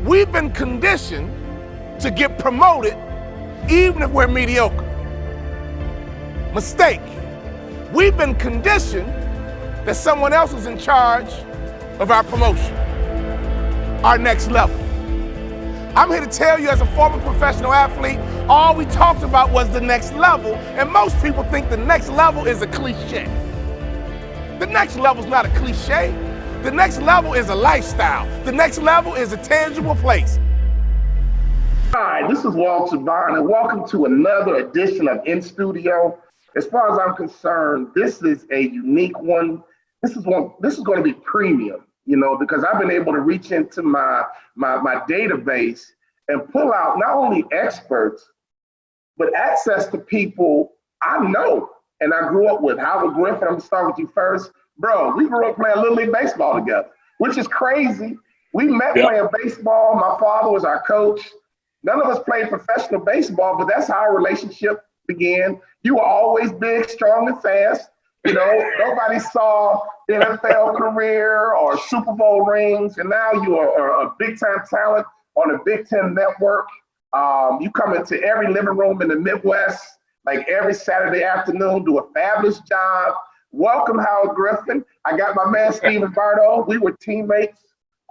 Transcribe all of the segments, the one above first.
We've been conditioned to get promoted even if we're mediocre. Mistake. We've been conditioned that someone else is in charge of our promotion, our next level. I'm here to tell you, as a former professional athlete, all we talked about was the next level, and most people think the next level is a cliche. The next level is not a cliche. The next level is a lifestyle. The next level is a tangible place. Hi, this is Walter Bond, and welcome to another edition of In Studio. As far as I'm concerned, this is a unique one. This is going to be premium, because I've been able to reach into my database and pull out not only experts, but access to people I know and I grew up with. Howard Griffin, I'm gonna start with you first. Bro, we grew up playing Little League Baseball together, which is crazy. We met playing baseball. My father was our coach. None of us played professional baseball, but that's how our relationship began. You were always big, strong, and fast. Nobody saw the NFL career or Super Bowl rings, and now you are a big-time talent on a Big Ten network. You come into every living room in the Midwest, like every Saturday afternoon, do a fabulous job. Welcome, Howard Griffin. I got my man, Stephen Bardo. We were teammates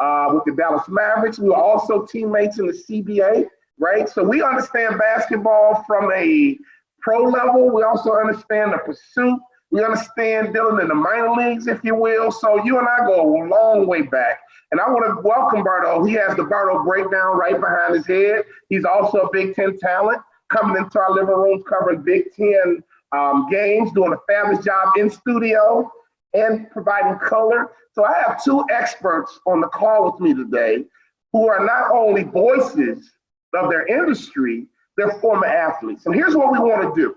with the Dallas Mavericks. We were also teammates in the CBA, right? So we understand basketball from a pro level. We also understand the pursuit. We understand dealing in the minor leagues, if you will. So you and I go a long way back. And I want to welcome Bardo. He has the Bardo breakdown right behind his head. He's also a Big Ten talent, coming into our living rooms, covering Big Ten games, doing a fabulous job in studio and providing color. So I have two experts on the call with me today who are not only voices of their industry, they're former athletes. And here's what we want to do.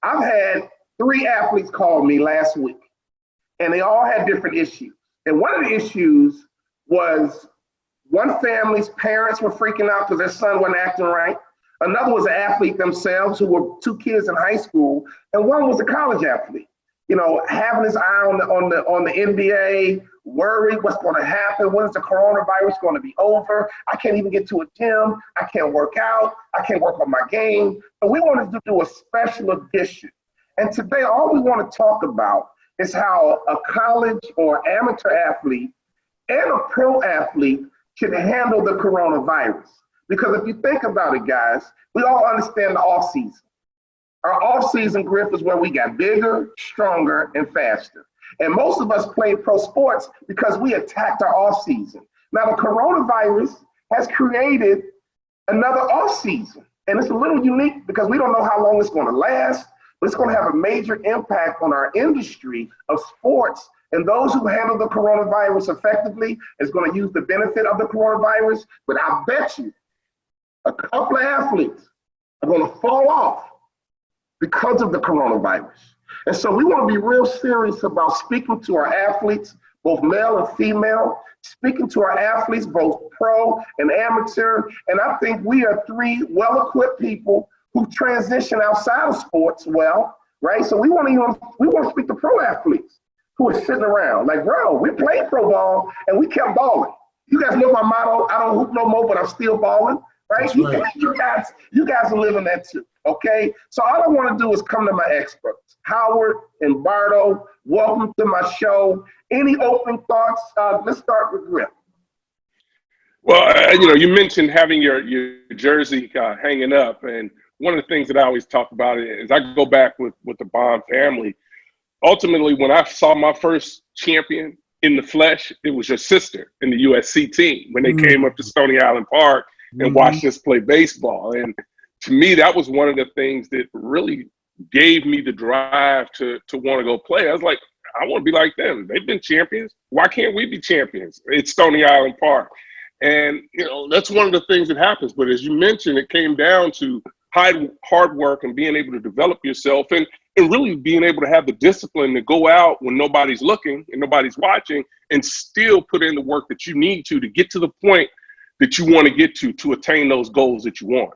I've had 3 athletes call me last week, and they all had different issues. And one of the issues was one family's parents were freaking out because their son wasn't acting right. Another was an athlete themselves who were 2 kids in high school, and one was a college athlete. Having his eye on the NBA, worried what's going to happen. When is the coronavirus going to be over? I can't even get to a gym. I can't work out. I can't work on my game. So we wanted to do a special edition. And today, all we want to talk about is how a college or amateur athlete and a pro athlete should handle the coronavirus. Because if you think about it, guys, we all understand the off season. Our off season, Griff, is where we got bigger, stronger, and faster. And most of us played pro sports because we attacked our off season. Now the coronavirus has created another off season. And it's a little unique because we don't know how long it's going to last, but it's going to have a major impact on our industry of sports. And those who handle the coronavirus effectively is going to use the benefit of the coronavirus. But I bet you a couple of athletes are going to fall off because of the coronavirus. And so we want to be real serious about speaking to our athletes, both male and female, speaking to our athletes, both pro and amateur. And I think we are 3 well-equipped people who transition outside of sports well, right? So we want to speak to pro athletes who are sitting around like, bro, we played pro ball and we kept balling. You guys know my motto, I don't hoop no more, but I'm still balling, right? You guys are living that too, okay? So all I want to do is come to my experts, Howard and Bardo. Welcome to my show. Any opening thoughts? Let's start with Griff. Well, you mentioned having your jersey hanging up, and one of the things that I always talk about is I go back with the Bond family. Ultimately, when I saw my first champion in the flesh, it was your sister in the USC team when they came up to Stony Island Park and watched us play baseball. And to me, that was one of the things that really gave me the drive to want to go play. I was like, I want to be like them. They've been champions. Why can't we be champions? It's Stony Island Park. And, that's one of the things that happens. But as you mentioned, it came down to hard work and being able to develop yourself and really being able to have the discipline to go out when nobody's looking and nobody's watching and still put in the work that you need to get to the point that you want to get to attain those goals that you want.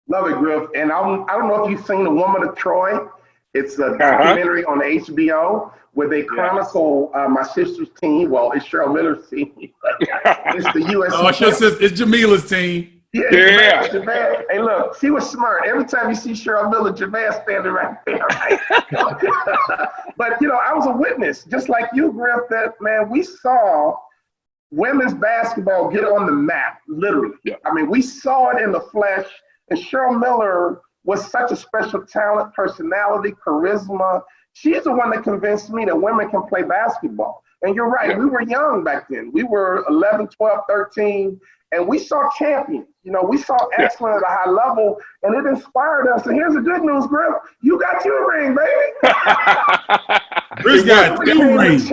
Love it, Griff. And I don't know if you've seen The Woman of Troy. It's a documentary on HBO where they chronicle my sister's team. Well, it's Cheryl Miller's team. It's the U.S. Oh, it's Jamila's team. Yeah. Jamal. Hey, look, she was smart. Every time you see Cheryl Miller, Jamal standing right there. Right? But, I was a witness, just like you, Griff, that, man, we saw women's basketball get on the map, literally. Yeah. I mean, we saw it in the flesh. And Cheryl Miller was such a special talent, personality, charisma. She's the one that convinced me that women can play basketball. And you're right, we were young back then. We were 11, 12, 13. And we saw champions, we saw excellence at a high level, and it inspired us. And here's the good news, Griff. You got your ring, baby. Chris got 2 rings.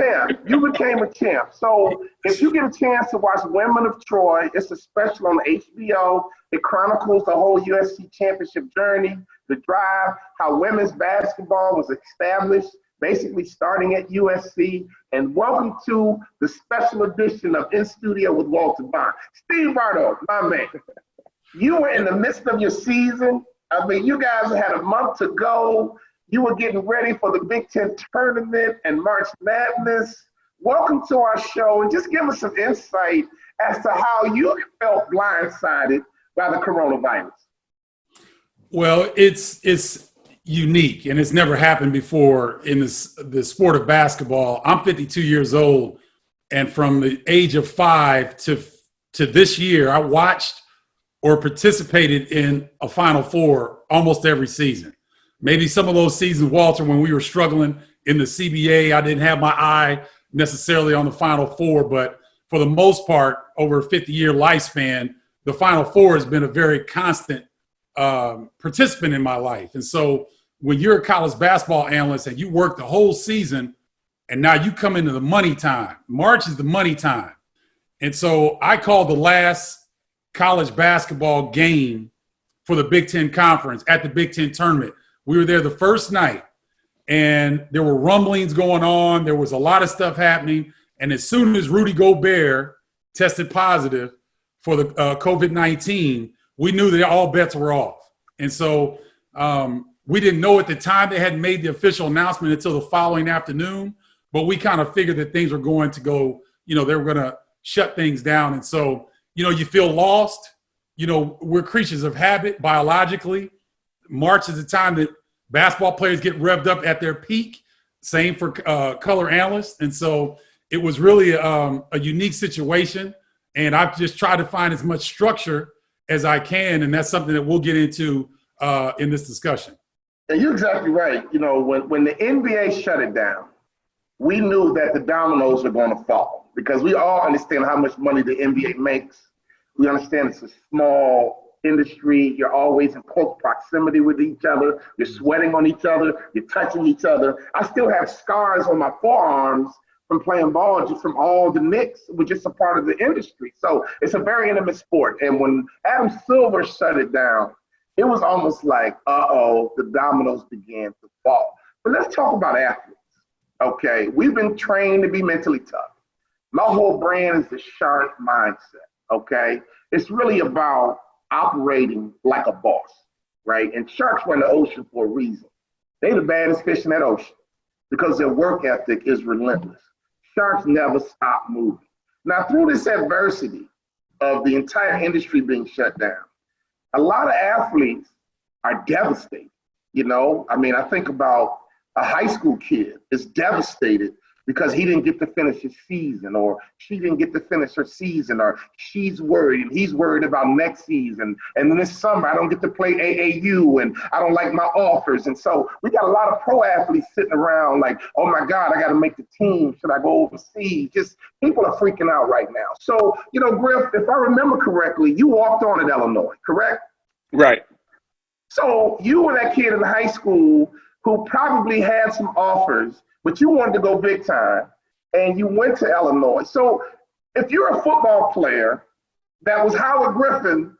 You became a champ. So if you get a chance to watch Women of Troy, it's a special on HBO. It chronicles the whole USC championship journey, the drive, how women's basketball was established, basically starting at USC. And welcome to the special edition of In Studio with Walter Bond. Steve Bardo, my man, you were in the midst of your season. I mean, you guys had a month to go. You were getting ready for the Big Ten tournament and March Madness. Welcome to our show, and just give us some insight as to how you felt blindsided by the coronavirus. Well, it's unique, and it's never happened before in the sport of basketball. I'm 52 years old, and from the age of 5 to this year, I watched or participated in a Final Four almost every season. Maybe some of those seasons, Walter, when we were struggling in the CBA, I didn't have my eye necessarily on the Final Four, but for the most part, over a 50-year lifespan, the Final Four has been a very constant participant in my life. And so when you're a college basketball analyst and you work the whole season and now you come into the money time, March is the money time. And so I called the last college basketball game for the Big Ten Conference at the Big Ten tournament. We were there the first night and there were rumblings going on. There was a lot of stuff happening. And as soon as Rudy Gobert tested positive for the COVID-19, we knew that all bets were off. And so we didn't know at the time. They hadn't made the official announcement until the following afternoon, but we kind of figured that things were going to go, they were going to shut things down. And so, you feel lost. We're creatures of habit biologically. March is the time that basketball players get revved up at their peak. Same for color analysts. And so it was really a unique situation. And I've just tried to find as much structure as I can. And that's something that we'll get into in this discussion. And you're exactly right. When the NBA shut it down, we knew that the dominoes were going to fall because we all understand how much money the NBA makes. We understand it's a small industry. You're always in close proximity with each other. You're sweating on each other. You're touching each other. I still have scars on my forearms from playing ball, just from all the nicks, which is just a part of the industry. So it's a very intimate sport. And when Adam Silver shut it down, it was almost like, the dominoes began to fall. But let's talk about athletes, okay? We've been trained to be mentally tough. My whole brand is the shark mindset, okay? It's really about operating like a boss, right? And sharks run the ocean for a reason. They're the baddest fish in that ocean because their work ethic is relentless. Sharks never stop moving. Now, through this adversity of the entire industry being shut down, a lot of athletes are devastated. I think about a high school kid is devastated because he didn't get to finish his season, or she didn't get to finish her season, or she's worried and he's worried about next season. And then this summer, I don't get to play AAU and I don't like my offers. And so we got a lot of pro athletes sitting around like, oh my God, I got to make the team. Should I go overseas? Just people are freaking out right now. So, Griff, if I remember correctly, you walked on at Illinois, correct? Right. So you were that kid in high school who probably had some offers, but you wanted to go big time, and you went to Illinois. So if you're a football player that was Howard Griffin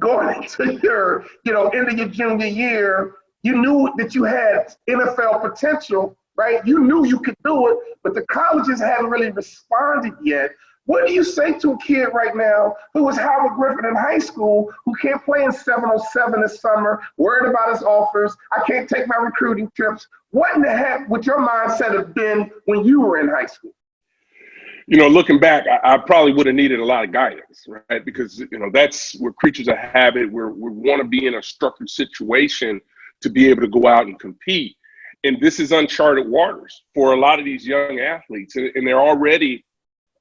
going into your, into your junior year, you knew that you had NFL potential, right? You knew you could do it, but the colleges hadn't really responded yet. What do you say to a kid right now who is Howard Griffin in high school, who can't play in 707 this summer, worried about his offers, I can't take my recruiting trips? What in the heck would your mindset have been when you were in high school? You know, looking back, I probably would have needed a lot of guidance, right? Because, you know, that's we're creatures of habit. We want to be in a structured situation to be able to go out and compete. And this is uncharted waters for a lot of these young athletes. And they're already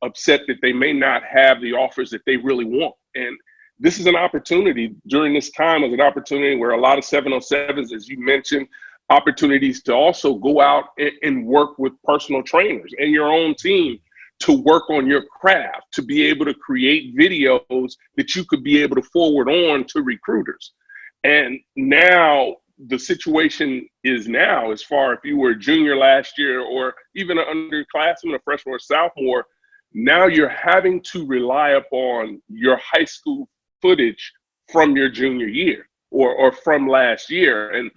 upset that they may not have the offers that they really want. And this is an opportunity during this time, is an opportunity where a lot of 707s, as you mentioned, opportunities to also go out and work with personal trainers and your own team to work on your craft, to be able to create videos that you could be able to forward on to recruiters. And now the situation is now, as far if you were a junior last year or even an underclassman, a freshman or sophomore, now you're having to rely upon your high school footage from your junior year or from last year. And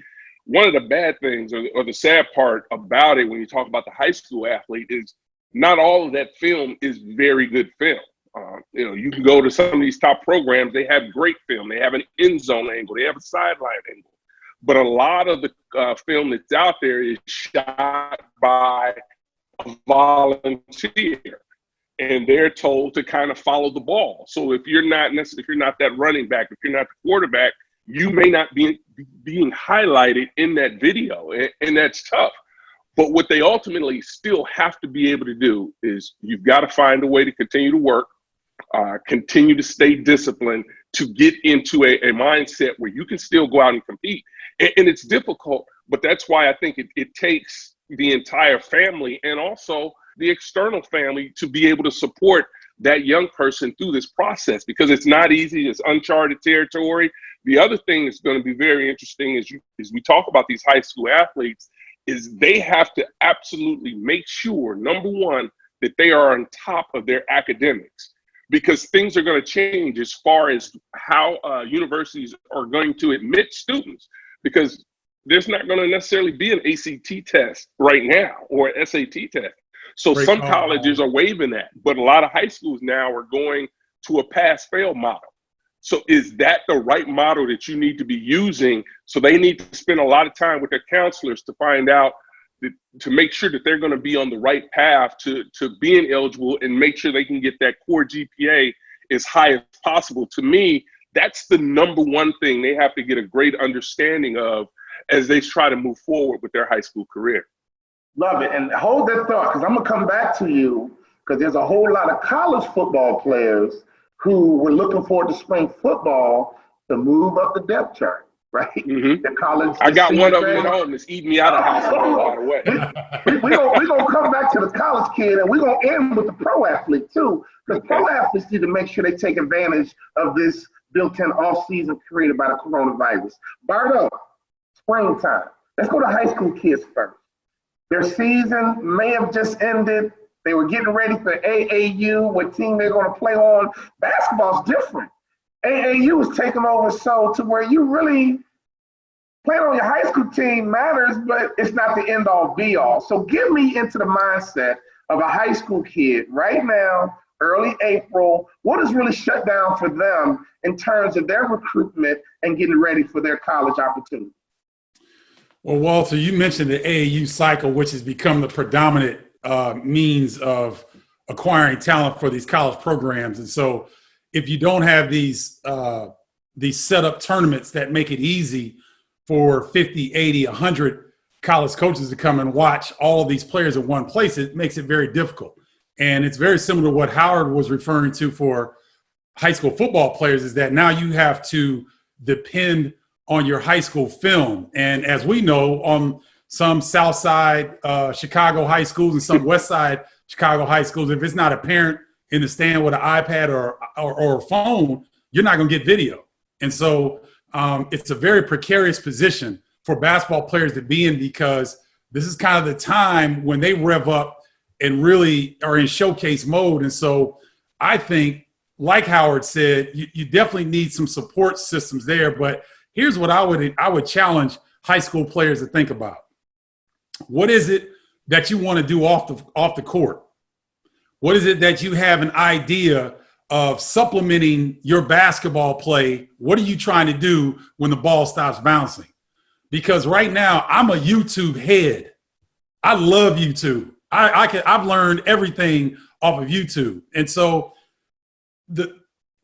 one of the bad things or the sad part about it when you talk about the high school athlete is not all of that film is very good film. You know, you can go to some of these top programs, they have great film. They have an end zone angle, they have a sideline angle. But a lot of the film that's out there is shot by a volunteer, and they're told to kind of follow the ball. So if you're not that running back, if you're not the quarterback, you may not be being highlighted in that video, and that's tough. But what they ultimately still have to be able to do is you've got to find a way to continue to work, continue to stay disciplined, to get into a mindset where you can still go out and compete. And it's difficult, but that's why I think it takes the entire family and also the external family to be able to support that young person through this process, because it's not easy. It's uncharted territory. The other thing that's going to be very interesting as we talk about these high school athletes is they have to absolutely make sure, number one, that they are on top of their academics, because things are going to change as far as how universities are going to admit students, because there's not going to necessarily be an ACT test right now or an SAT test. So some colleges are waiving that, but a lot of high schools now are going to a pass-fail model. So is that the right model that you need to be using? So they need to spend a lot of time with their counselors to find out, to make sure that they're going to be on the right path to being eligible and make sure they can get that core GPA as high as possible. To me, that's the number one thing they have to get a great understanding of as they try to move forward with their high school career. Love it. And hold that thought, because I'm going to come back to you, because there's a whole lot of college football players who were looking forward to spring football to move up the depth chart, right? Mm-hmm. The college. I got one of them at home that's eating me out of the house, by the way. We're going to come back to the college kid, and we're going to end with the pro athlete, too, because pro athletes need to make sure they take advantage of this built-in off-season created by the coronavirus. Bardo, springtime. Let's go to high school kids first. Their season may have just ended. They were getting ready for AAU, what team they're going to play on. Basketball's different. AAU is taking over so to where you really playing on your high school team matters, but it's not the end all be all. So get me into the mindset of a high school kid right now, early April. What is really shut down for them in terms of their recruitment and getting ready for their college opportunity? Well, Walter, you mentioned the AAU cycle, which has become the predominant means of acquiring talent for these college programs. And so if you don't have these set-up tournaments that make it easy for 50, 80, 100 college coaches to come and watch all of these players in one place, it makes it very difficult. And it's very similar to what Howard was referring to for high school football players, is that now you have to depend on your high school film. And as we know, on some South Side Chicago high schools and some West Side Chicago high schools, if it's not a parent in the stand with an iPad or a phone, you're not going to get video. And so it's a very precarious position for basketball players to be in, because this is kind of the time when they rev up and really are in showcase mode. And so I think, like Howard said, you definitely need some support systems there. But here's what I would challenge high school players to think about. What is it that you want to do off the court? What is it that you have an idea of supplementing your basketball play? What are you trying to do when the ball stops bouncing? Because right now I'm a YouTube head. I love YouTube. I've learned everything off of YouTube. And so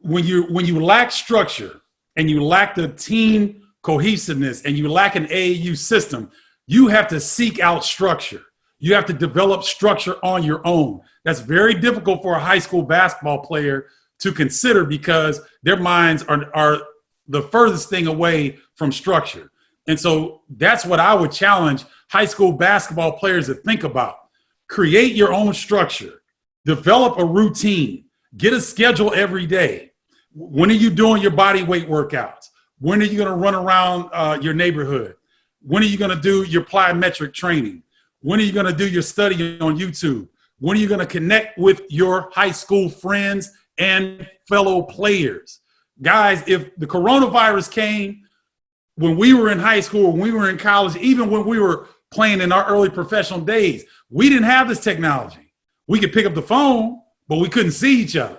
when you lack structure and you lack the team cohesiveness and you lack an AAU system, you have to seek out structure. You have to develop structure on your own. That's very difficult for a high school basketball player to consider because their minds are the furthest thing away from structure. And so that's what I would challenge high school basketball players to think about. Create your own structure. Develop a routine. Get a schedule every day. When are you doing your body weight workouts? When are you going to run around your neighborhood? When are you going to do your plyometric training? When are you going to do your study on YouTube? When are you going to connect with your high school friends and fellow players? Guys, if the coronavirus came when we were in high school, when we were in college, even when we were playing in our early professional days, we didn't have this technology. We could pick up the phone, but we couldn't see each other.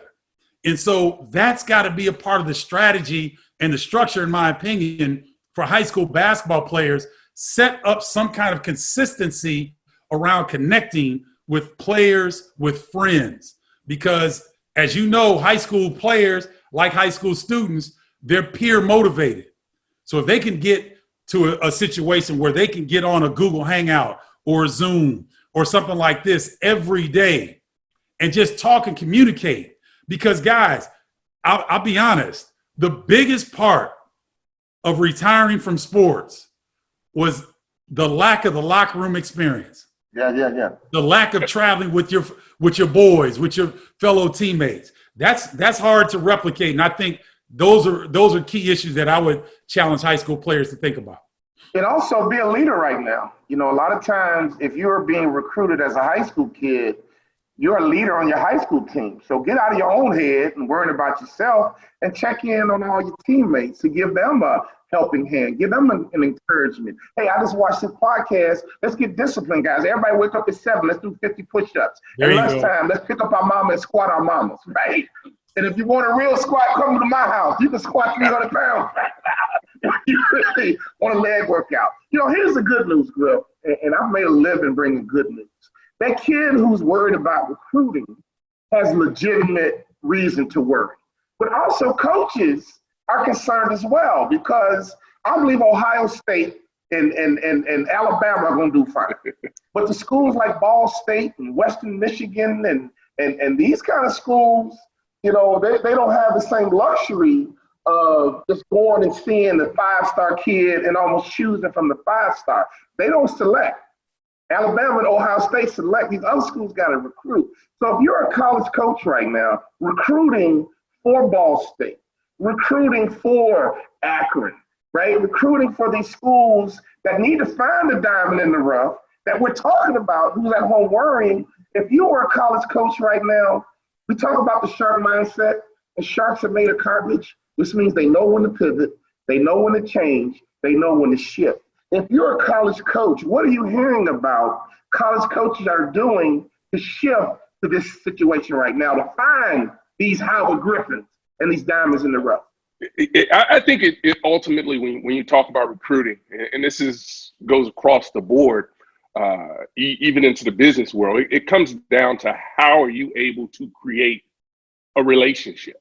And so that's got to be a part of the strategy and the structure, in my opinion, for high school basketball players. Set up some kind of consistency around connecting with players, with friends, because as you know, high school players, like high school students, they're peer motivated. So if they can get to a situation where they can get on a Google Hangout or a Zoom or something like this every day and just talk and communicate, because guys, I'll be honest, the biggest part of retiring from sports was the lack of the locker room experience. Yeah. The lack of traveling with your boys, with your fellow teammates. That's hard to replicate. And I think those are key issues that I would challenge high school players to think about. And also be a leader right now. You know, a lot of times if you're being recruited as a high school kid, you're a leader on your high school team. So get out of your own head and worrying about yourself and check in on all your teammates to give them a helping hand, give them an encouragement. Hey, I just watched this podcast. Let's get disciplined, guys. Everybody wake up at 7. Let's do 50 push-ups. At lunchtime, let's pick up our mama and squat our mamas, right? And if you want a real squat, come to my house. You can squat 300 pounds. You really want a leg workout. You know, here's the good news, Griff, and I've made a living bringing good news. That kid who's worried about recruiting has legitimate reason to worry. But also coaches are concerned as well, because I believe Ohio State and Alabama are going to do fine. But the schools like Ball State and Western Michigan and these kind of schools, you know, they don't have the same luxury of just going and seeing the 5-star kid and almost choosing from the 5-star. They don't select. Alabama and Ohio State select. These other schools got to recruit. So if you're a college coach right now, recruiting for Ball State, recruiting for Akron, right? Recruiting for these schools that need to find a diamond in the rough that we're talking about, who's at home worrying. If you were a college coach right now, we talk about the shark mindset, and sharks are made of cartilage, which means they know when to pivot, they know when to change, they know when to shift. If you're a college coach, what are you hearing about college coaches are doing to shift to this situation right now to find these Howard Griffins and these diamonds in the rough? I think it ultimately, when you talk about recruiting, and this goes across the board, even into the business world, it comes down to how are you able to create a relationship.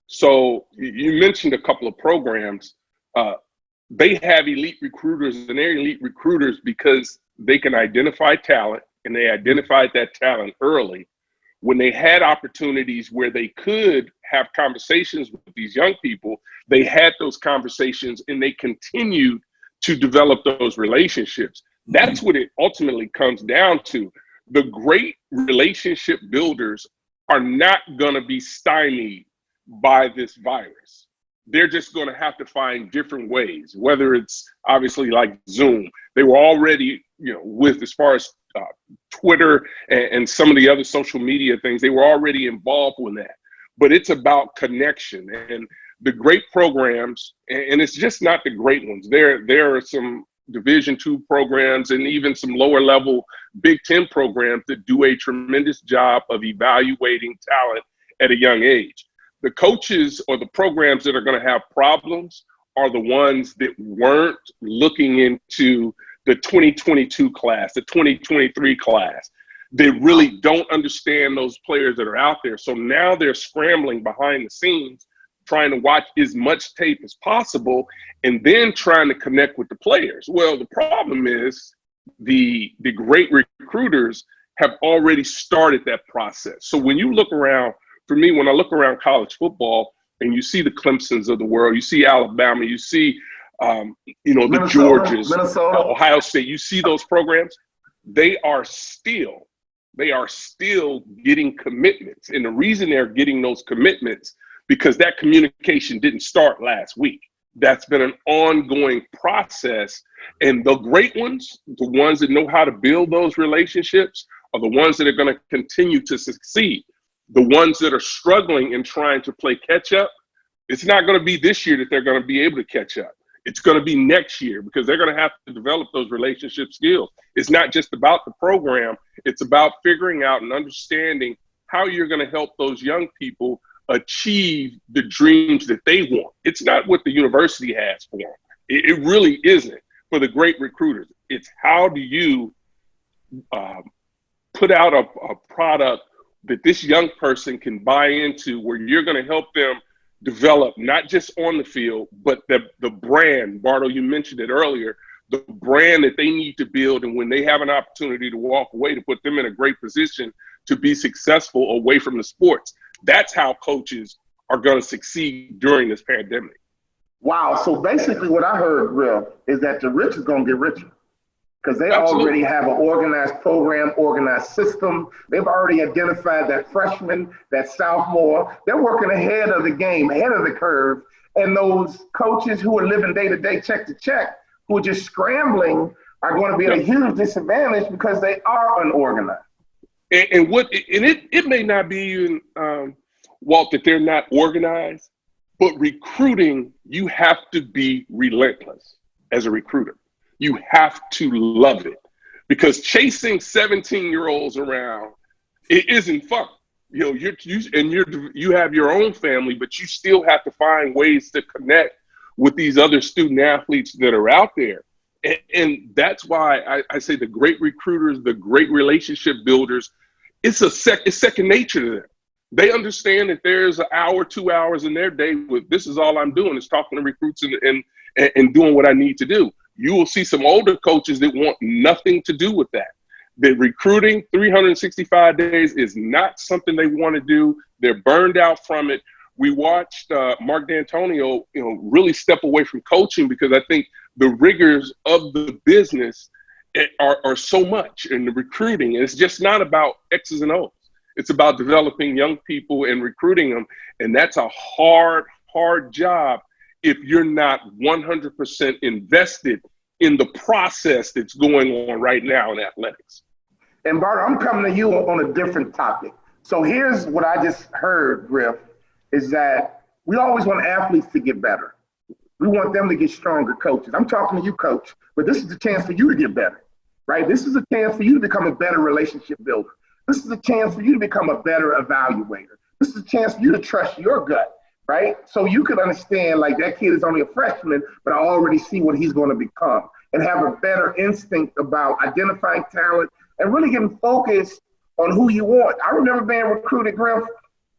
So you mentioned a couple of programs. They have elite recruiters, and they're elite recruiters because they can identify talent, and they identified that talent early. When they had opportunities where they could have conversations with these young people, they had those conversations and they continued to develop those relationships. That's what it ultimately comes down to. The great relationship builders are not going to be stymied by this virus. They're just going to have to find different ways, whether it's obviously like Zoom. They were already, with as far as Twitter and some of the other social media things, they were already involved with that. But it's about connection, and the great programs, and it's just not the great ones. There are some Division II programs and even some lower level Big Ten programs that do a tremendous job of evaluating talent at a young age. The coaches or the programs that are going to have problems are the ones that weren't looking into the 2022 class, the 2023 class. They really don't understand those players that are out there. So now they're scrambling behind the scenes, trying to watch as much tape as possible, and then trying to connect with the players. Well, the problem is the great recruiters have already started that process. So when you look around, for me, when I look around college football and you see the Clemsons of the world, you see Alabama, you see, the Georgias, Minnesota, Ohio State, you see those programs, they are still getting commitments. And the reason they're getting those commitments, because that communication didn't start last week. That's been an ongoing process. And the great ones, the ones that know how to build those relationships, are the ones that are going to continue to succeed. The ones that are struggling and trying to play catch up, it's not going to be this year that they're going to be able to catch up. It's going to be next year, because they're going to have to develop those relationship skills. It's not just about the program. It's about figuring out and understanding how you're going to help those young people achieve the dreams that they want. It's not what the university has for them. It really isn't for the great recruiters. It's how do you put out a product that this young person can buy into, where you're going to help them develop, not just on the field, but the brand. Bardo, you mentioned it earlier, the brand that they need to build. And when they have an opportunity to walk away, to put them in a great position to be successful away from the sports. That's how coaches are going to succeed during this pandemic. Wow. So basically what I heard, Real, is that the rich is going to get richer, because they already have an organized program, organized system. They've already identified that freshman, that sophomore. They're working ahead of the game, ahead of the curve. And those coaches who are living day to day, check to check, who are just scrambling, are going to be at a huge disadvantage because they are unorganized. It may not be even, Walt, that they're not organized, but recruiting, you have to be relentless as a recruiter. You have to love it, because chasing 17-year-olds around, it isn't fun. You have your own family, but you still have to find ways to connect with these other student athletes that are out there. And that's why I say the great recruiters, the great relationship builders, it's second nature to them. They understand that there's an hour, 2 hours in their day with, this is all I'm doing, is talking to recruits and doing what I need to do. You will see some older coaches that want nothing to do with that. The recruiting 365 days is not something they want to do. They're burned out from it. We watched Mark D'Antonio, really step away from coaching, because I think the rigors of the business are so much in the recruiting. It's just not about X's and O's. It's about developing young people and recruiting them. And that's a hard job if you're not 100% invested in the process that's going on right now in athletics. And Bart, I'm coming to you on a different topic. So here's what I just heard, Griff, is that we always want athletes to get better. We want them to get stronger coaches. I'm talking to you, coach, but this is a chance for you to get better, right? This is a chance for you to become a better relationship builder. This is a chance for you to become a better evaluator. This is a chance for you to trust your gut, right? So you could understand, like, that kid is only a freshman, but I already see what he's going to become, and have a better instinct about identifying talent and really getting focused on who you want. I remember being recruited, Griff,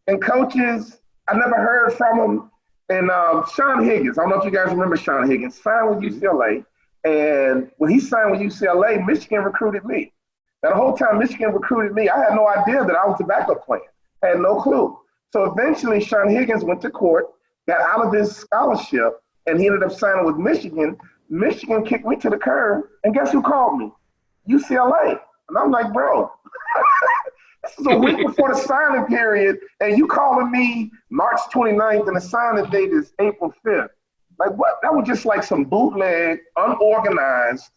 and coaches, I never heard from them. And Sean Higgins, I don't know if you guys remember Sean Higgins, signed with UCLA. And when he signed with UCLA, Michigan recruited me. Now, the whole time Michigan recruited me, I had no idea that I was the backup plan. I had no clue. So eventually, Sean Higgins went to court, got out of his scholarship, and he ended up signing with Michigan. Michigan kicked me to the curb, and guess who called me? UCLA. And I'm like, bro, this is a week before the signing period, and you calling me March 29th, and the signing date is April 5th. Like, what? That was just like some bootleg, unorganized,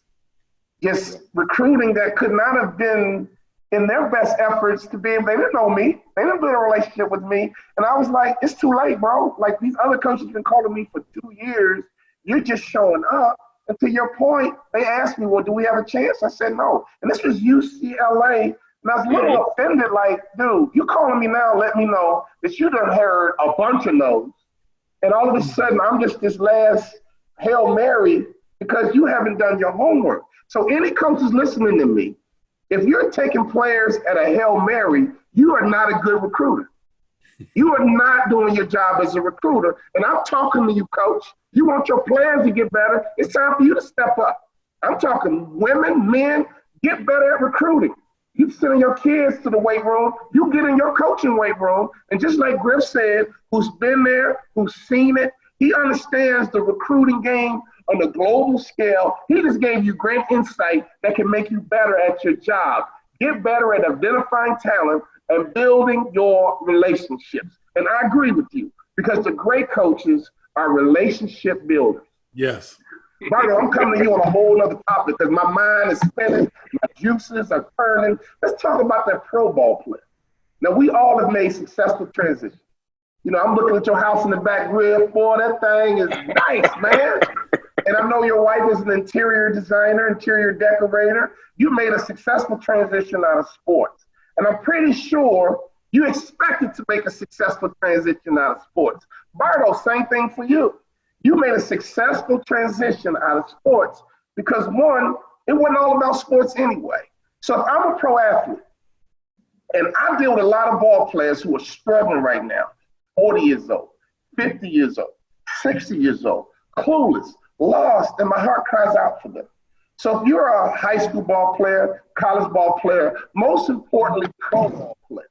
just recruiting that could not have been in their best efforts to be able. They didn't know me. They didn't build a relationship with me. And I was like, it's too late, bro. Like, these other coaches have been calling me for 2 years. You're just showing up. And to your point, they asked me, well, do we have a chance? I said no. And this was UCLA. And I was a little offended, like, dude, you calling me now, let me know that you done heard a bunch of no's. And all of a sudden, I'm just this last Hail Mary because you haven't done your homework. So any coaches listening to me, if you're taking players at a Hail Mary, you are not a good recruiter. You are not doing your job as a recruiter. And I'm talking to you, coach. You want your players to get better. It's time for you to step up. I'm talking women, men, get better at recruiting. You sending your kids to the weight room. You get in your coaching weight room. And just like Griff said, who's been there, who's seen it, he understands the recruiting game on a global scale. He just gave you great insight that can make you better at your job. Get better at identifying talent and building your relationships. And I agree with you because the great coaches are relationship builders. Yes. Bardo, I'm coming to you on a whole other topic because my mind is spinning, my juices are turning. Let's talk about that pro ball player. Now, we all have made successful transitions. You know, I'm looking at your house in the back rib. Boy, that thing is nice, man. And I know your wife is an interior designer, interior decorator. You made a successful transition out of sports. And I'm pretty sure you expected to make a successful transition out of sports. Bardo, same thing for you. You made a successful transition out of sports because, one, it wasn't all about sports anyway. So if I'm a pro athlete and I deal with a lot of ball players who are struggling right now, 40 years old, 50 years old, 60 years old, clueless, lost, and my heart cries out for them. So if you're a high school ball player, college ball player, most importantly, pro ball player,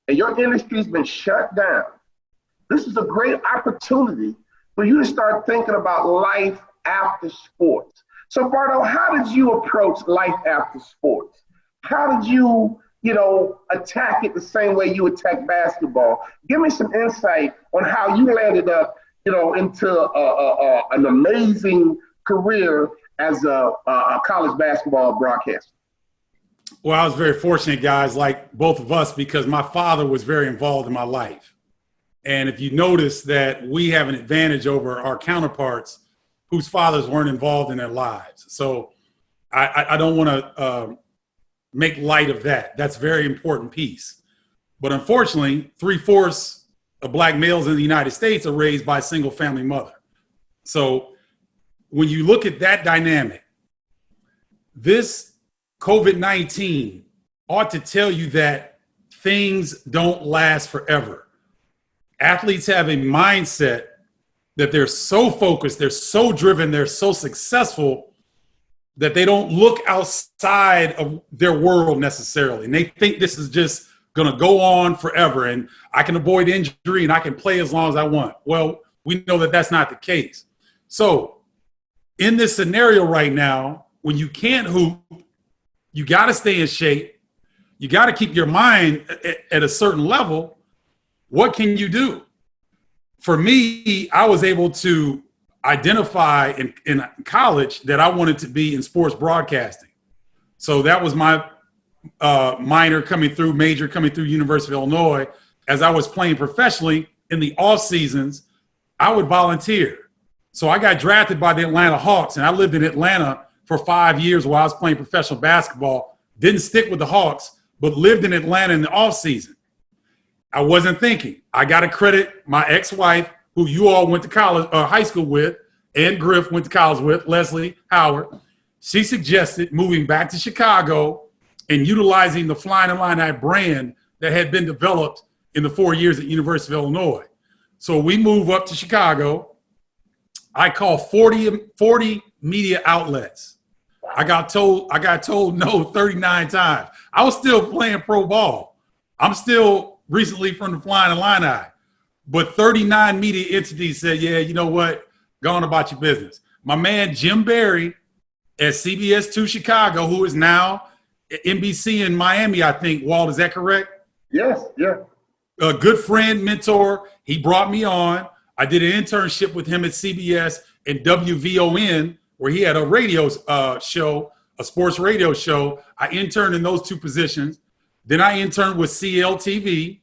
and your industry's been shut down, this is a great opportunity for you to start thinking about life after sports. So Bardo, how did you approach life after sports? How did you, attack it the same way you attack basketball? Give me some insight on how you landed up, into an amazing career as a college basketball broadcaster. Well, I was very fortunate, guys, like both of us, because my father was very involved in my life. And if you notice that we have an advantage over our counterparts whose fathers weren't involved in their lives. So I don't want to make light of that. That's a very important piece. But unfortunately, 3/4 of Black males in the United States are raised by a single family mother. So when you look at that dynamic, this COVID-19 ought to tell you that things don't last forever. Athletes have a mindset that they're so focused, they're so driven, they're so successful that they don't look outside of their world necessarily. And they think this is just going to go on forever and I can avoid injury and I can play as long as I want. Well, we know that that's not the case. So in this scenario right now, when you can't hoop, you got to stay in shape. You got to keep your mind at a certain level. What can you do? For me, I was able to identify in college that I wanted to be in sports broadcasting. So that was my major coming through University of Illinois. As I was playing professionally in the off seasons, I would volunteer. So I got drafted by the Atlanta Hawks, and I lived in Atlanta for 5 years while I was playing professional basketball. Didn't stick with the Hawks, but lived in Atlanta in the off season. I wasn't thinking. I got to credit my ex-wife, who you all went to college, high school with, and Griff went to college with, Leslie Howard. She suggested moving back to Chicago and utilizing the Flying Illini brand that had been developed in the 4 years at University of Illinois. So we move up to Chicago. I called 40 media outlets. I got told no 39 times. I was still playing pro ball. I'm still recently from the Flying Illini, but 39 media entities said, yeah, you know what? Go on about your business. My man, Jim Barry at CBS 2 Chicago, who is now NBC in Miami, I think. Walt, is that correct? Yes, yeah. A good friend, mentor. He brought me on. I did an internship with him at CBS and WVON, where he had a radio show, a sports radio show. I interned in those two positions. Then I interned with CLTV,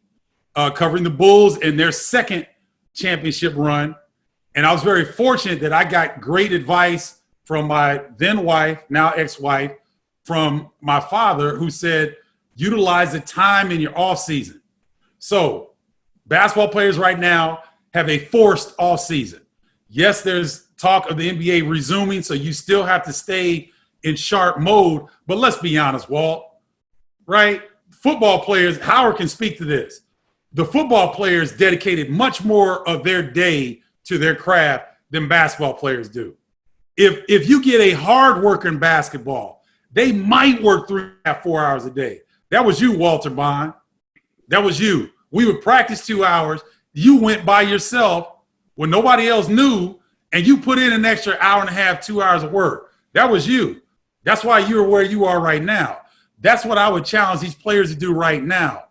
covering the Bulls in their second championship run. And I was very fortunate that I got great advice from my then wife, now ex-wife, from my father, who said, utilize the time in your off season. So basketball players right now have a forced off season. Yes, there's talk of the NBA resuming, so you still have to stay in sharp mode. But let's be honest, Walt, right? Football players, Howard can speak to this. The football players dedicated much more of their day to their craft than basketball players do. If you get a hard worker in basketball, they might work 3.5-4 hours a day. That was you, Walter Bond. That was you. We would practice 2 hours. You went by yourself when nobody else knew, and you put in an extra hour and a half, 2 hours of work. That was you. That's why you're where you are right now. That's what I would challenge these players to do right now.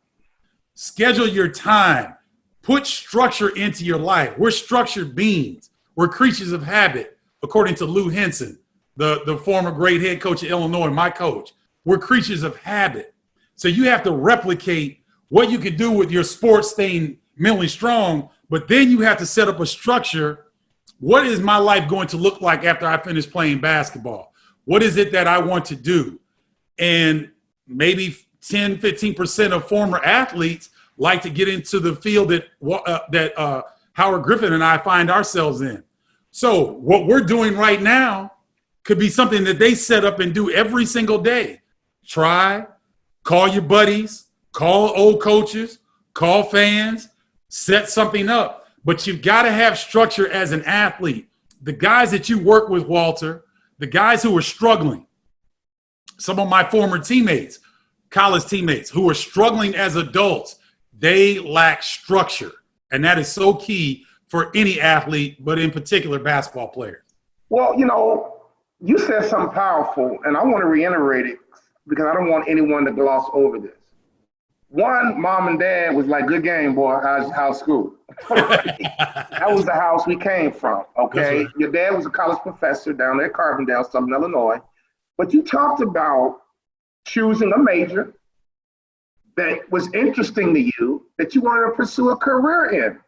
Schedule your time. Put structure into your life. We're structured beings. We're creatures of habit, according to Lou Henson, the former great head coach of Illinois, my coach. We're creatures of habit. So you have to replicate what you can do with your sports staying mentally strong, but then you have to set up a structure. What is my life going to look like after I finish playing basketball? What is it that I want to do? And maybe 10, 15% of former athletes like to get into the field that Howard Griffin and I find ourselves in. So what we're doing right now could be something that they set up and do every single day. Try, call your buddies, call old coaches, call fans, set something up. But you've got to have structure as an athlete. The guys that you work with, Walter, the guys who are struggling, some of my former teammates, college teammates who are struggling as adults, they lack structure. And that is so key for any athlete, but in particular basketball players. Well, you said something powerful, and I want to reiterate it because I don't want anyone to gloss over this. One, mom and dad was like, good game, boy. How's school? That was the house we came from, okay? Right. Your dad was a college professor down there at Carbondale, Southern Illinois. But you talked about choosing a major that was interesting to you, that you wanted to pursue a career in.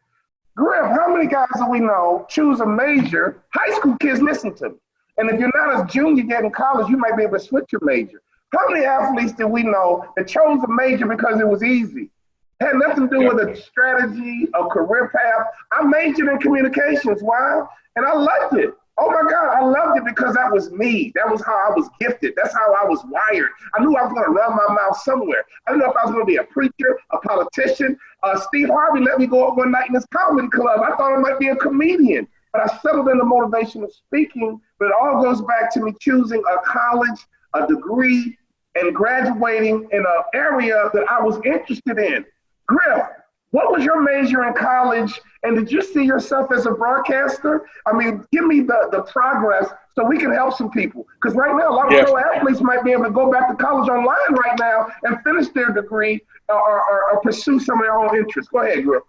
Griff, how many guys do we know choose a major? High school kids listen to me. And if you're not a junior yet in college, you might be able to switch your major. How many athletes do we know that chose a major because it was easy? Had nothing to do with a strategy, a career path. I majored in communications. Why? And I loved it. Oh my God, I loved it because that was me. That was how I was gifted. That's how I was wired. I knew I was going to run my mouth somewhere. I didn't know if I was going to be a preacher, a politician. Steve Harvey let me go up one night in his comedy club. I thought I might be a comedian, but I settled in the motivation of speaking. But it all goes back to me choosing a college, a degree, and graduating in an area that I was interested in. Griff, what was your major in college? And did you see yourself as a broadcaster? I mean, give me the progress so we can help some people. Because right now, a lot of pro athletes might be able to go back to college online right now and finish their degree or pursue some of their own interests. Go ahead, Griff.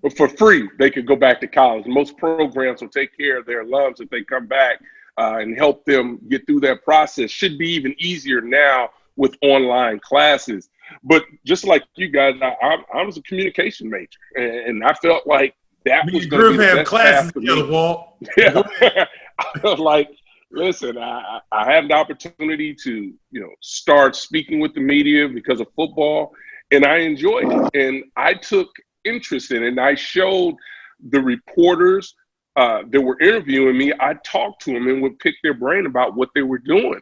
But for free, they could go back to college. Most programs will take care of their alums if they come back and help them get through that process. Should be even easier now with online classes. But just like you guys, I was a communication major, and I felt like that was going to be the best path for me. Walt. Yeah. I felt like, listen, I had the opportunity to, start speaking with the media because of football, and I enjoyed it. And I took interest in it, and I showed the reporters that were interviewing me, I talked to them and would pick their brain about what they were doing.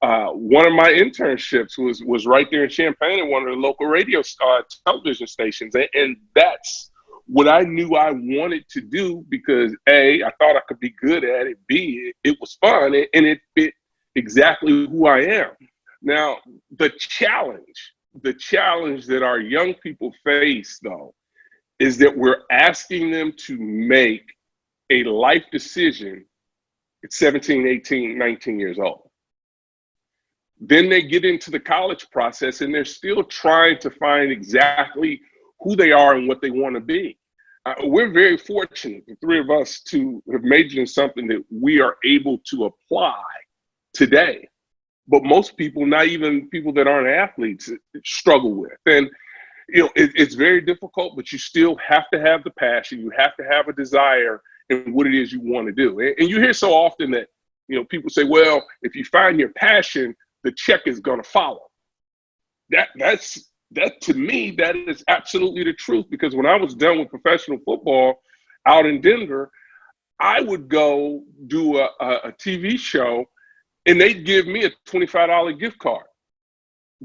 One of my internships was right there in Champaign at one of the local radio television stations. And that's what I knew I wanted to do because A, I thought I could be good at it. B, it was fun and it fit exactly who I am. Now, the challenge that our young people face, though, is that we're asking them to make a life decision at 17, 18, 19 years old. Then they get into the college process and they're still trying to find exactly who they are and what they want to be. We're very fortunate, the three of us, to have majored in something that we are able to apply today. But most people, not even people that aren't athletes, struggle with. And it's very difficult, but you still have to have the passion. You have to have a desire in what it is you want to do. And you hear so often that people say, well, if you find your passion, the check is going to follow. That to me, that is absolutely the truth, because when I was done with professional football out in Denver, I would go do a TV show and they'd give me a $25 gift card.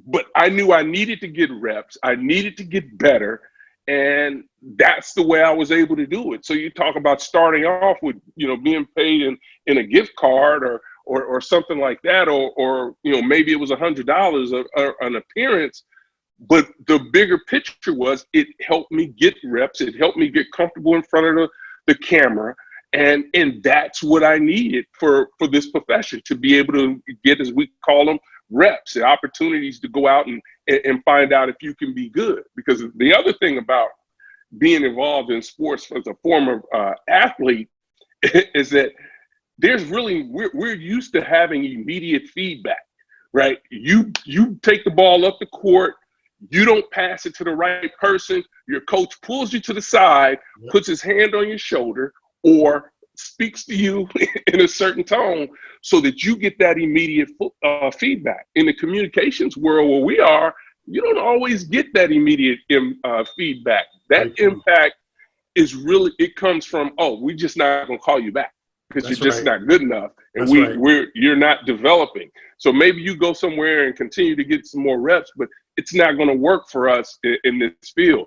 But I knew I needed to get reps. I needed to get better. And that's the way I was able to do it. So you talk about starting off with, being paid in a gift card or something like that, or maybe it was $100 an appearance. But the bigger picture was it helped me get reps. It helped me get comfortable in front of the camera. And that's what I needed for this profession, to be able to get, as we call them, reps and opportunities to go out and find out if you can be good. Because the other thing about being involved in sports as a former athlete is that we're used to having immediate feedback, right? You take the ball up the court, you don't pass it to the right person, your coach pulls you to the side, puts his hand on your shoulder, or speaks to you in a certain tone so that you get that immediate feedback. In the communications world where we are, you don't always get that immediate feedback. That impact is really, it comes from, we're just not going to call you back because you're just not good enough. And you're not developing. So maybe you go somewhere and continue to get some more reps, but it's not going to work for us in this field.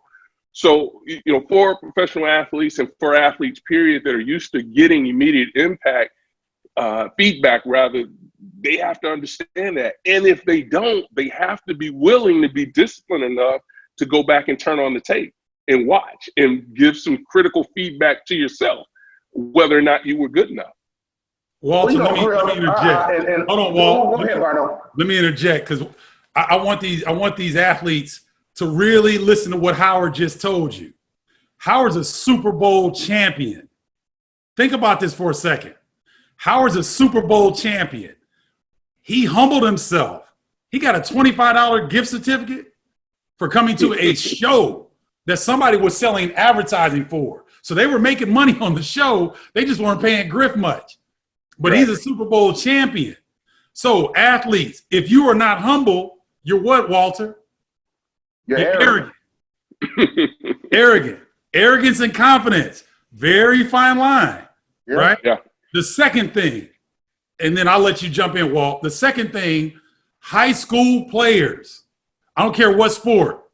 So, for professional athletes and for athletes, period, that are used to getting immediate impact, feedback rather, they have to understand that. And if they don't, they have to be willing to be disciplined enough to go back and turn on the tape and watch and give some critical feedback to yourself, whether or not you were good enough. Walter, let me interject. Hold on, Walt. Go ahead, Barno. Let me interject, because I want these athletes to really listen to what Howard just told you. Howard's a Super Bowl champion. Think about this for a second. Howard's a Super Bowl champion. He humbled himself. He got a $25 gift certificate for coming to a show that somebody was selling advertising for. So they were making money on the show. They just weren't paying Griff much. But he's a Super Bowl champion. So athletes, if you are not humble, you're what, Walter? You're arrogant. Arrogant. Arrogance and confidence. Very fine line, right? Yeah. The second thing, and then I'll let you jump in, Walt. The second thing, high school players, I don't care what sport,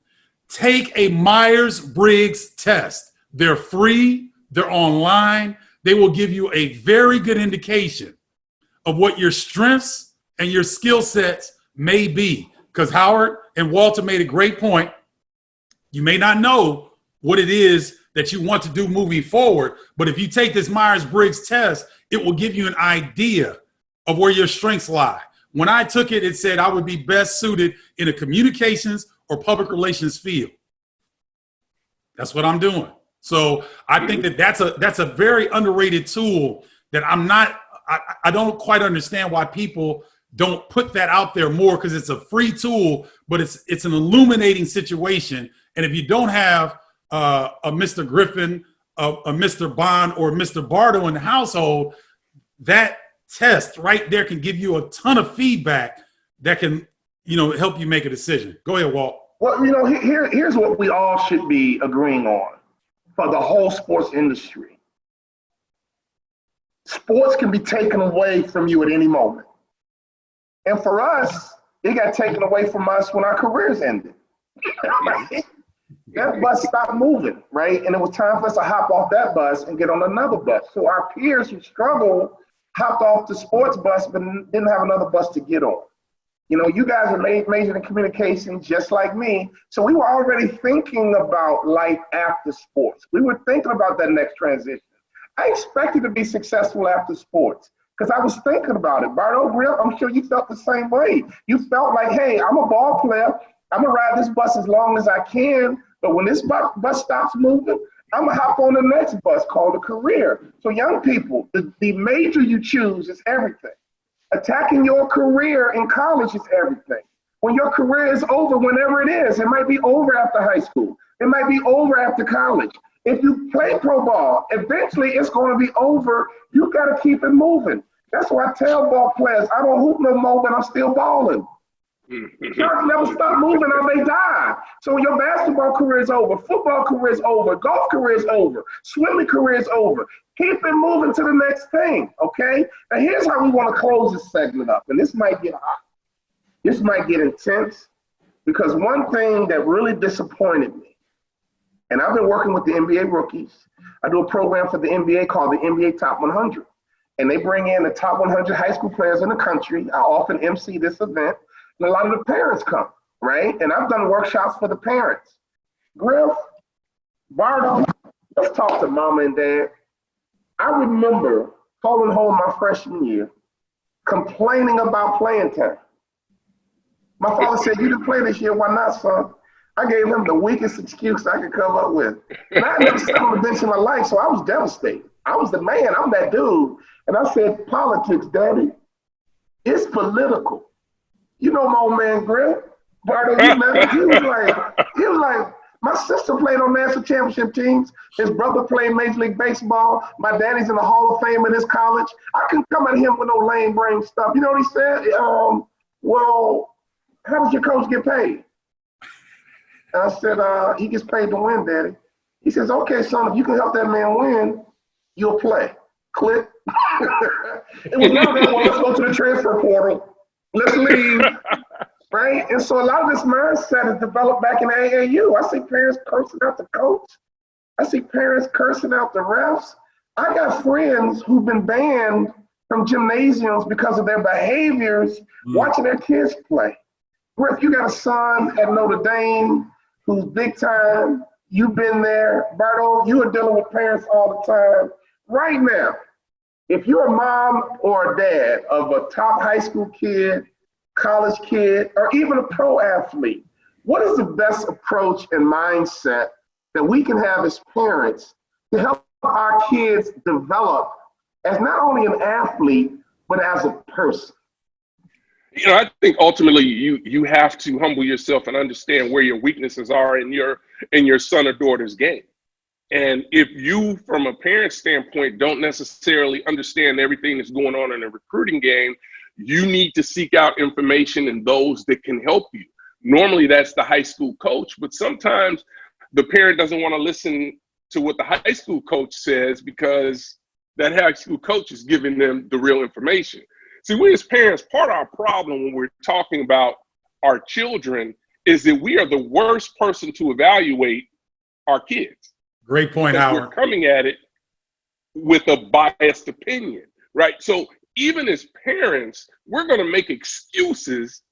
take a Myers-Briggs test. They're free. They're online. They will give you a very good indication of what your strengths and your skill sets may be. Because Howard and Walter made a great point. You may not know what it is that you want to do moving forward, but if you take this Myers-Briggs test, it will give you an idea of where your strengths lie. When I took it, it said I would be best suited in a communications or public relations field. That's what I'm doing. So I think that's a very underrated tool that I don't quite understand why people don't put that out there more, because it's a free tool, but it's an illuminating situation. And if you don't have a Mr. Griffin, a Mr. Bond, or Mr. Bardo in the household, that test right there can give you a ton of feedback that can, help you make a decision. Go ahead, Walt. Well, here's what we all should be agreeing on for the whole sports industry. Sports can be taken away from you at any moment. And for us, it got taken away from us when our careers ended. That bus stopped moving, right? And it was time for us to hop off that bus and get on another bus. So our peers who struggled hopped off the sports bus, but didn't have another bus to get on. You guys are majored in communication just like me. So we were already thinking about life after sports. We were thinking about that next transition. I expected to be successful after sports because I was thinking about it. Bardo, Griff, I'm sure you felt the same way. You felt like, hey, I'm a ball player. I'm going to ride this bus as long as I can. But when this bus stops moving, I'm going to hop on the next bus called a career. So young people, the major you choose is everything. Attacking your career in college is everything. When your career is over, whenever it is, it might be over after high school. It might be over after college. If you play pro ball, eventually it's going to be over. You got to keep it moving. That's why I tell ball players, I don't hoop no more, but I'm still balling. Sharks never stop moving or they die. So your basketball career is over, football career is over, golf career is over, swimming career is over. Keep it moving to the next thing, okay? And here's how we want to close this segment up. And this might get hot. This might get intense, because one thing that really disappointed me, and I've been working with the NBA rookies. I do a program for the NBA called the NBA Top 100. And they bring in the top 100 high school players in the country. I often MC this event. And a lot of the parents come, right? And I've done workshops for the parents. Griff, Bardo, let's talk to mama and dad. I remember calling home my freshman year, complaining about playing time. My father said, "You didn't play this year, why not, son?" I gave him the weakest excuse I could come up with. And I had never sat on the bench in my life, so I was devastated. I was the man, I'm that dude. And I said, "Politics, Daddy, it's political." You know my old man, Griff, Bardo, he was like, my sister played on national championship teams. His brother played Major League Baseball. My daddy's in the Hall of Fame in his college. I couldn't come at him with no lame brain stuff. You know what he said? Well, how does your coach get paid? And I said, he gets paid to win, Daddy. He says, "Okay, son, if you can help that man win, you'll play." Click. It was none of that. Well, let's go to the transfer portal. Let's leave. Right? And so a lot of this mindset is developed back in the AAU. I see parents cursing out the coach. I see parents cursing out the refs. I got friends who've been banned from gymnasiums because of their behaviors watching their kids play. Griff, you got a son at Notre Dame who's big time. You've been there. Bardo, you are dealing with parents all the time. Right now, if you're a mom or a dad of a top high school kid, college kid, or even a pro athlete, what is the best approach and mindset that we can have as parents to help our kids develop as not only an athlete, but as a person? You know, I think ultimately you have to humble yourself and understand where your weaknesses are in your son or daughter's game. And if you, from a parent standpoint, don't necessarily understand everything that's going on in the recruiting game, you need to seek out information and those that can help you. Normally that's the high school coach, but sometimes the parent doesn't want to listen to what the high school coach says because that high school coach is giving them the real information. See, we as parents, part of our problem when we're talking about our children is that we are the worst person to evaluate our kids. Great point, Howard. We're coming at it with a biased opinion, right? So even as parents, we're going to make excuses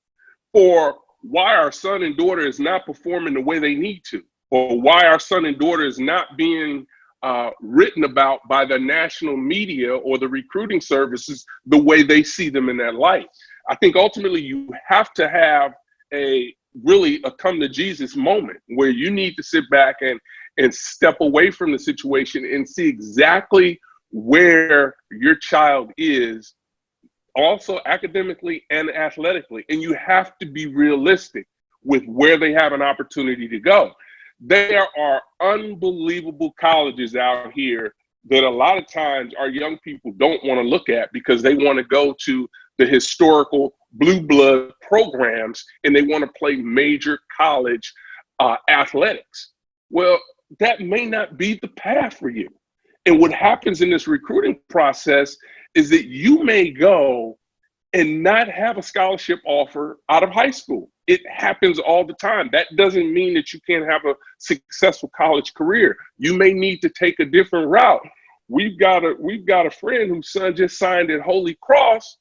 for why our son and daughter is not performing the way they need to, or why our son and daughter is not being written about by the national media or the recruiting services the way they see them in that light. I think ultimately you have to have a come to Jesus moment where you need to sit back and step away from the situation and see exactly where your child is, also academically and athletically. And you have to be realistic with where they have an opportunity to go. There are unbelievable colleges out here that a lot of times our young people don't want to look at because they want to go to the historical blue blood programs and they want to play major college athletics. Well, that may not be the path for you. And what happens in this recruiting process is that you may go and not have a scholarship offer out of high school. It happens all the time. That doesn't mean that you can't have a successful college career. You may need to take a different route. We've got a friend whose son just signed at Holy Cross.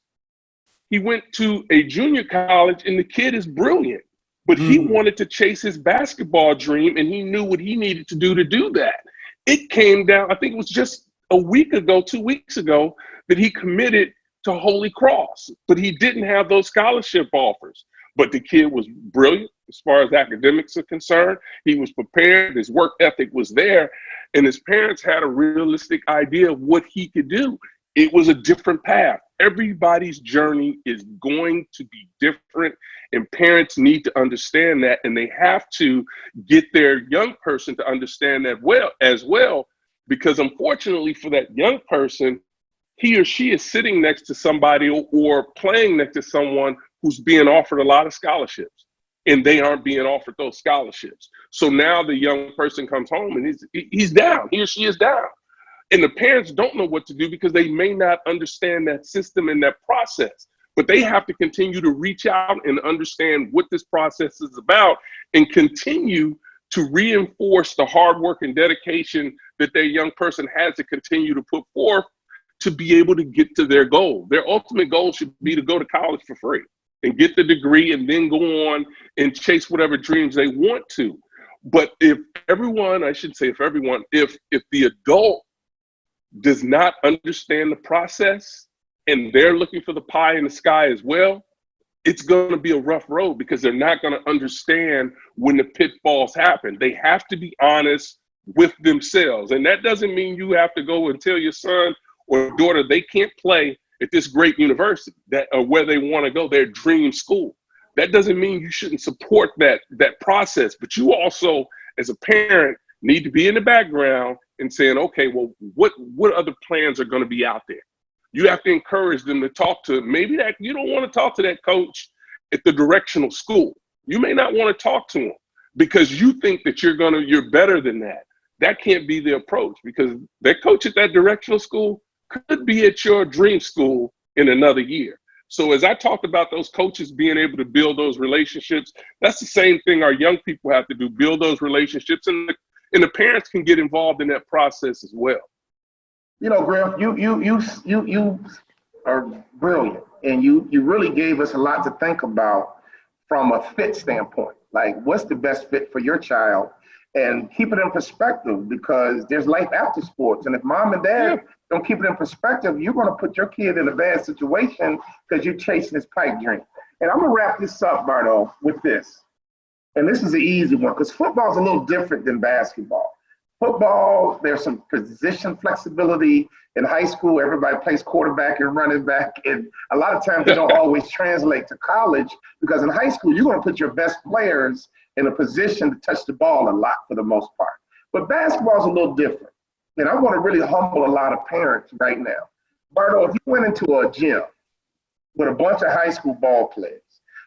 He went to a junior college and the kid is brilliant, but he wanted to chase his basketball dream and he knew what he needed to do that. It came down, I think it was just 2 weeks ago, that he committed to Holy Cross, but he didn't have those scholarship offers. But the kid was brilliant as far as academics are concerned. He was prepared, his work ethic was there, and his parents had a realistic idea of what he could do. It was a different path. Everybody's journey is going to be different, and parents need to understand that, and they have to get their young person to understand that as well, because unfortunately for that young person, he or she is sitting next to somebody or playing next to someone who's being offered a lot of scholarships, and they aren't being offered those scholarships. So now the young person comes home and he's down, he or she is down. And the parents don't know what to do because they may not understand that system and that process. But they have to continue to reach out and understand what this process is about and continue to reinforce the hard work and dedication that their young person has to continue to put forth to be able to get to their goal. Their ultimate goal should be to go to college for free and get the degree and then go on and chase whatever dreams they want to. But if everyone, I should say if everyone, if the adult does not understand the process and they're looking for the pie in the sky as well, it's going to be a rough road because they're not going to understand when the pitfalls happen. They have to be honest with themselves. And that doesn't mean you have to go and tell your son or daughter they can't play at this great university that or where they want to go, their dream school. That doesn't mean you shouldn't support that process, but you also, as a parent, need to be in the background and saying, okay, well, what other plans are going to be out there? You have to encourage them to talk to, maybe that you don't want to talk to that coach at the directional school. You may not want to talk to them because you think that you're better than that. That can't be the approach because that coach at that directional school could be at your dream school in another year. So as I talked about those coaches being able to build those relationships, that's the same thing our young people have to do, build those relationships, and the parents can get involved in that process as well. You know, Griff, you are brilliant, and you really gave us a lot to think about from a fit standpoint. Like, what's the best fit for your child? And keep it in perspective because there's life after sports. And if mom and dad don't keep it in perspective, you're going to put your kid in a bad situation because you're chasing this pipe dream. And I'm going to wrap this up, Bardo, with this. And this is an easy one because football is a little different than basketball. Football, there's some position flexibility. In high school, everybody plays quarterback and running back. And a lot of times they don't always translate to college because in high school, you're going to put your best players in a position to touch the ball a lot for the most part. But basketball is a little different. And I want to really humble a lot of parents right now. Bardo, if you went into a gym with a bunch of high school ball players,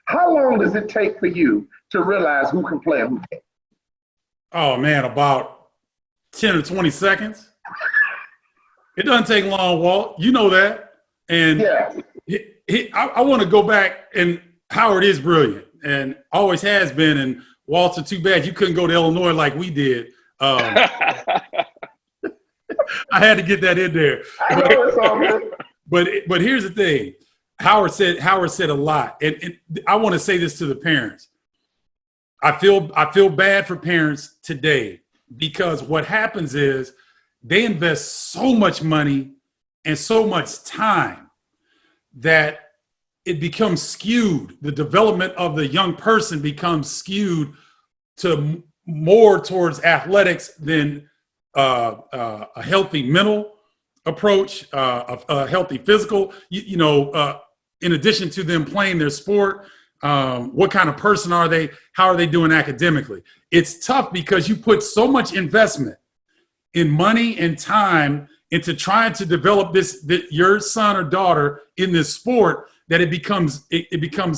how long does it take for you to realize who can play and who can't? Oh, man, about 10 or 20 seconds. It doesn't take long, Walt. You know that. And yeah. I want to go back, and Howard is brilliant and always has been. And Walter, too bad you couldn't go to Illinois like we did. I had to get that in there. I know it's all good. But here's the thing. Howard said a lot. And I want to say this to the parents. I feel bad for parents today because what happens is they invest so much money and so much time that it becomes skewed. The development of the young person becomes skewed to more towards athletics than a healthy mental approach, a healthy physical. In addition to them playing their sport, what kind of person are they? How are they doing academically? It's tough because you put so much investment in money and time into trying to develop your son or daughter in this sport that it becomes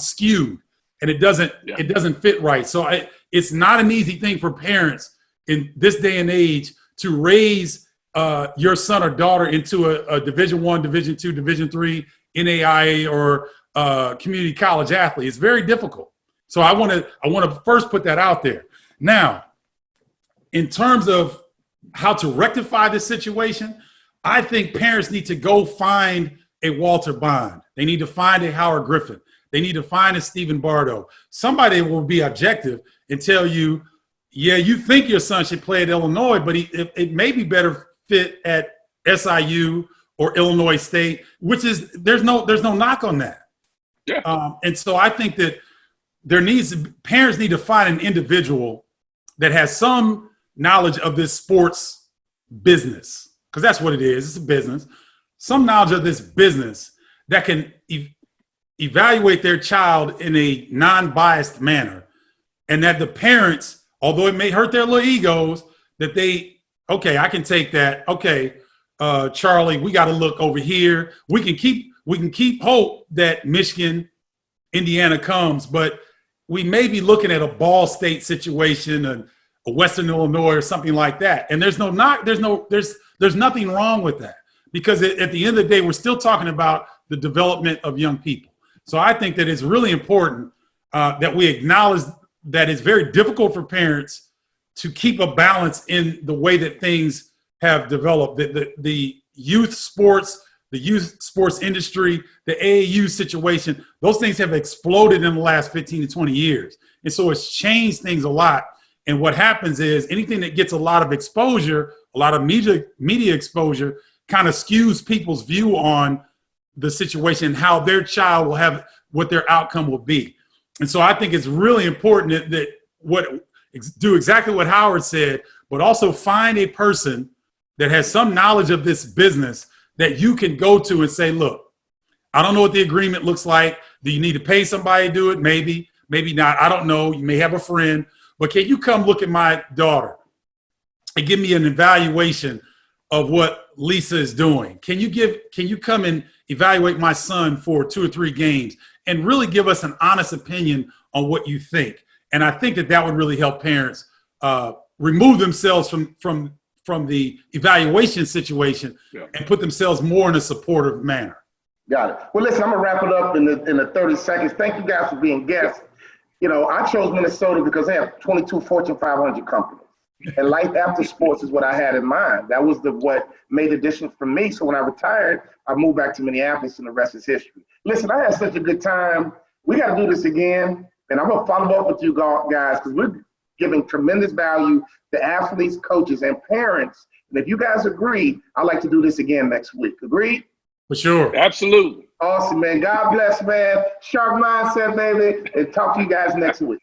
skewed and it doesn't fit right. So it's not an easy thing for parents in this day and age to raise your son or daughter into a Division I, Division II, Division III, NAIA, or community college athlete. It's very difficult. So I want to first put that out there. Now, in terms of how to rectify this situation, I think parents need to go find a Walter Bond. They need to find a Howard Griffin. They need to find a Stephen Bardo. Somebody will be objective and tell you, yeah, you think your son should play at Illinois, but it may be better fit at SIU or Illinois State, which is there's no knock on that. Yeah. And so I think that parents need to find an individual that has some knowledge of this sports business, because that's what it is. It's a business. Some knowledge of this business that can evaluate their child in a non-biased manner, and that the parents, although it may hurt their little egos, that I can take that. Okay, Charlie, we got to look over here. We can keep hope that Michigan, Indiana comes, but we may be looking at a Ball State situation and a Western Illinois or something like that. And there's nothing wrong with that, because at the end of the day, we're still talking about the development of young people. So I think that it's really important that we acknowledge that it's very difficult for parents to keep a balance in the way that things have developed. The youth sports, the youth sports industry, the AAU situation, those things have exploded in the last 15 to 20 years. And so it's changed things a lot. And what happens is anything that gets a lot of exposure, a lot of media exposure, kind of skews people's view on the situation, how their child will have, what their outcome will be. And so I think it's really important that do exactly what Howard said, but also find a person that has some knowledge of this business that you can go to and say, look, I don't know what the agreement looks like. Do you need to pay somebody to do it? Maybe, maybe not. I don't know. You may have a friend, but can you come look at my daughter and give me an evaluation of what Lisa is doing? Can you come and evaluate my son for 2 or 3 games and really give us an honest opinion on what you think? And I think that would really help parents remove themselves from the evaluation situation and put themselves more in a supportive manner. Got it. Well, listen, I'm gonna wrap it up in the 30 seconds. Thank you guys for being guests. You know, I chose Minnesota because they have 22 Fortune 500 companies. And life after sports is what I had in mind. That was what made a difference for me. So when I retired, I moved back to Minneapolis, and the rest is history. Listen, I had such a good time. We got to do this again. And I'm going to follow up with you guys, because we're giving tremendous value to athletes, coaches, and parents. And if you guys agree, I'd like to do this again next week. Agreed? For sure. Absolutely. Awesome, man. God bless, man. Sharp mindset, baby. And talk to you guys next week.